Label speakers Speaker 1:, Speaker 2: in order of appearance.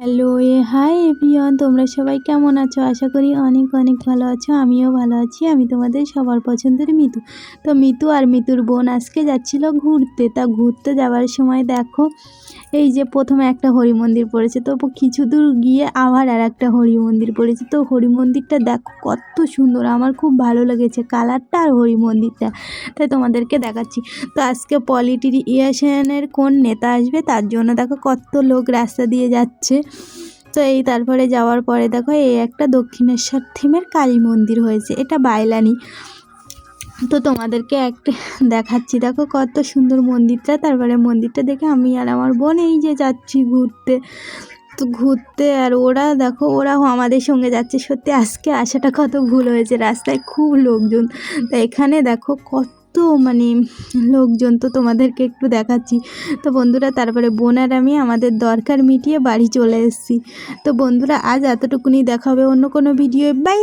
Speaker 1: Hello hi everyone, তোমরা সবাই কেমন আছো? আশা করি অনেক অনেক ভালো আছো। আমিও ভালো আছি। আমি তোমাদের সবার পছন্দের মিতু। তো মিতু আর মিতুর বোন আজকে যাচ্ছিল ঘুরতে। তা ঘুরতে যাওয়ার সময় দেখো এই যে প্রথমে একটা হরি মন্দির পড়েছে, তো কিছু দূর গিয়ে আবার আর একটা হরি মন্দির পড়েছে। তো হরি মন্দিরটা দেখো কত সুন্দর, আমার খুব ভালো লেগেছে কালারটা আর হরি মন্দিরটা, তাই তোমাদেরকে দেখাচ্ছি। তো আজকে পলিটিশিয়ানের কোন নেতা আসবে তার জন্য দেখো কত লোক রাস্তা দিয়ে যাচ্ছে। তো এই তারপরে যাওয়ার পরে দেখো এই একটা দক্ষিণেশ্বর থিমের কালী মন্দির হয়েছে, এটা বাইলানি। তো তোমাদেরকে একটা দেখাচ্ছি, দেখো কত সুন্দর মন্দিরটা। তারপরে মন্দিরটা দেখে আমি আর আমার বোন এই যে যাচ্ছি ঘুরতে। তো ঘুরতে আর ওরা দেখো ওরাও আমাদের সঙ্গে যাচ্ছে। সত্যি আজকে আসাটা কত ভুল হয়েছে, রাস্তায় খুব লোকজন। তো এখানে দেখো কত মানে লোকজন, তো তোমাদেরকে একটু দেখাচ্ছি। তো বন্ধুরা তারপরে বোন আর আমি আমাদের দরকার মিটিয়ে বাড়ি চলে এসেছি। তো বন্ধুরা আজ এতটুকুনি, দেখা হবে অন্য কোনো ভিডিও। বাই।